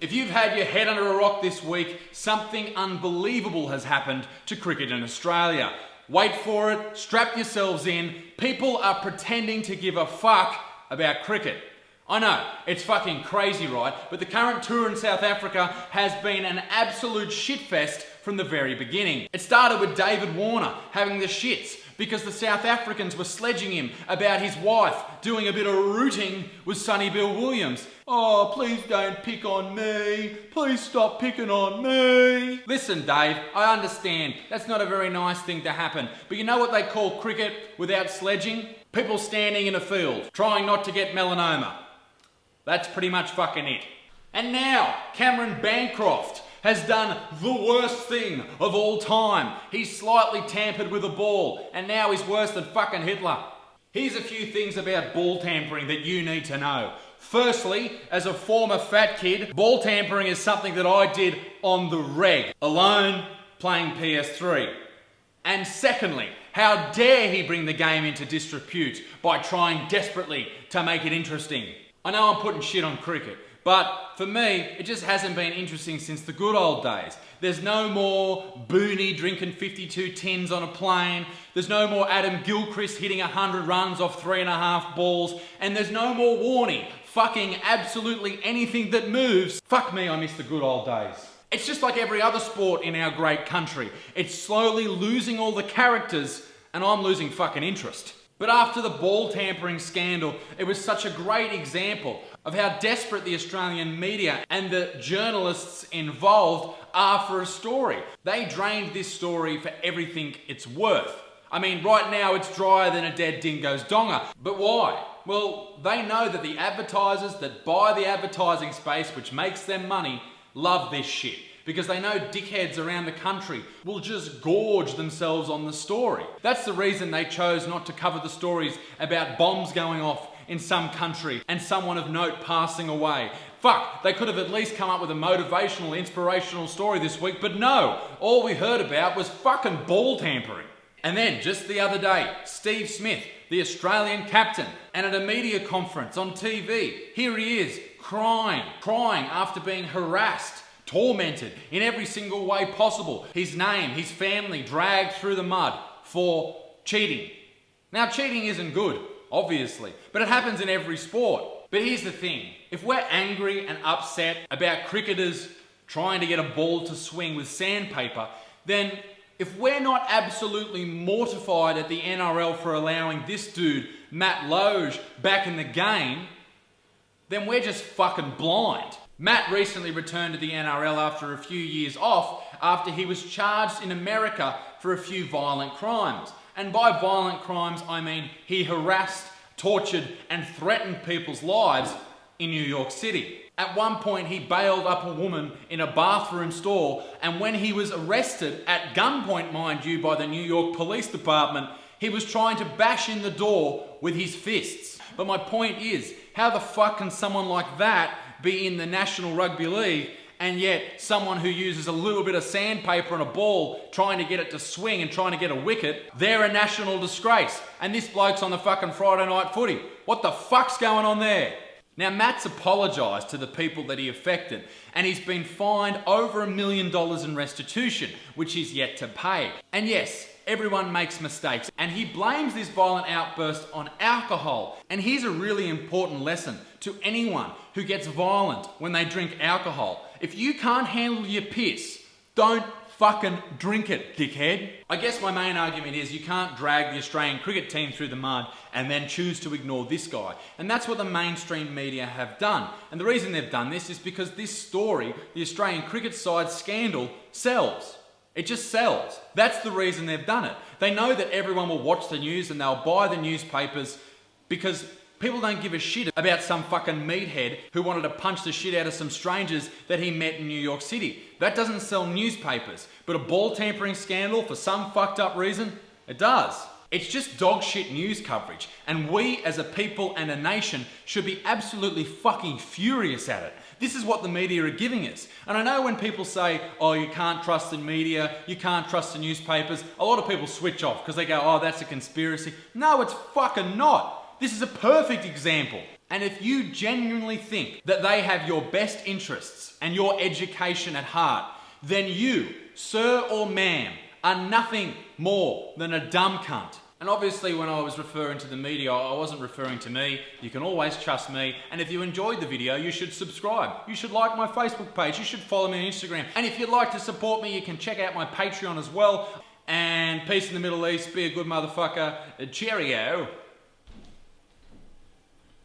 If you've had your head under a rock this week, something unbelievable has happened to cricket in Australia. Wait for it, strap yourselves in. People are pretending to give a fuck about cricket. I know, it's fucking crazy, right? But the current tour in South Africa has been an absolute shitfest from the very beginning. It started with David Warner having the shits because the South Africans were sledging him about his wife doing a bit of rooting with Sonny Bill Williams. Oh, please don't pick on me. Please stop picking on me. Listen, Dave, I understand. That's not a very nice thing to happen. But you know what they call cricket without sledging? People standing in a field, trying not to get melanoma. That's pretty much fucking it. And now, Cameron Bancroft has done the worst thing of all time. He's slightly tampered with a ball, and now he's worse than fucking Hitler. Here's a few things about ball tampering that you need to know. Firstly, as a former fat kid, ball tampering is something that I did on the reg, alone, playing PS3. And secondly, how dare he bring the game into disrepute by trying desperately to make it interesting. I know I'm putting shit on cricket, but for me, it just hasn't been interesting since the good old days. There's no more Booney drinking 52 tins on a plane. There's no more Adam Gilchrist hitting 100 runs off 3.5 balls. And there's no more Warney fucking absolutely anything that moves. Fuck me, I miss the good old days. It's just like every other sport in our great country. It's slowly losing all the characters, and I'm losing fucking interest. But after the ball tampering scandal, it was such a great example of how desperate the Australian media and the journalists involved are for a story. They drained this story for everything it's worth. I mean, right now it's drier than a dead dingo's donga. But why? Well, they know that the advertisers that buy the advertising space, which makes them money, love this shit. Because they know dickheads around the country will just gorge themselves on the story. That's the reason they chose not to cover the stories about bombs going off in some country and someone of note passing away. Fuck, they could have at least come up with a motivational, inspirational story this week, but no, all we heard about was fucking ball tampering. And then, just the other day, Steve Smith, the Australian captain, and at a media conference on TV, here he is, crying after being harassed, tormented in every single way possible. His name, his family dragged through the mud for cheating. Now, cheating isn't good, obviously, but it happens in every sport. But here's the thing, if we're angry and upset about cricketers trying to get a ball to swing with sandpaper, then if we're not absolutely mortified at the NRL for allowing this dude, Matt Loge, back in the game, then we're just fucking blind. Matt recently returned to the NRL after a few years off after he was charged in America for a few violent crimes. And by violent crimes, I mean he harassed, tortured, and threatened people's lives in New York City. At one point, he bailed up a woman in a bathroom stall, and when he was arrested, at gunpoint, mind you, by the New York Police Department, he was trying to bash in the door with his fists. But my point is, how the fuck can someone like that be in the National Rugby League, and yet someone who uses a little bit of sandpaper and a ball trying to get it to swing and trying to get a wicket, they're a national disgrace. And this bloke's on the fucking Friday night footy. What the fuck's going on there? Now, Matt's apologised to the people that he affected, and he's been fined over $1 million in restitution, which he's yet to pay. And yes, everyone makes mistakes, and he blames this violent outburst on alcohol. And here's a really important lesson to anyone who gets violent when they drink alcohol. If you can't handle your piss, don't fucking drink it, dickhead. I guess my main argument is you can't drag the Australian cricket team through the mud and then choose to ignore this guy. And that's what the mainstream media have done. And the reason they've done this is because this story, the Australian cricket side scandal, sells. It just sells. That's the reason they've done it. They know that everyone will watch the news and they'll buy the newspapers because people don't give a shit about some fucking meathead who wanted to punch the shit out of some strangers that he met in New York City. That doesn't sell newspapers. But a ball tampering scandal, for some fucked up reason, it does. It's just dog shit news coverage. And we as a people and a nation should be absolutely fucking furious at it. This is what the media are giving us. And I know when people say, oh, you can't trust the media, you can't trust the newspapers, a lot of people switch off because they go, oh, that's a conspiracy. No, it's fucking not. This is a perfect example. And if you genuinely think that they have your best interests and your education at heart, then you, sir or ma'am, are nothing more than a dumb cunt. And obviously when I was referring to the media, I wasn't referring to me. You can always trust me. And if you enjoyed the video, you should subscribe. You should like my Facebook page. You should follow me on Instagram. And if you'd like to support me, you can check out my Patreon as well. And peace in the Middle East. Be a good motherfucker. Cheerio.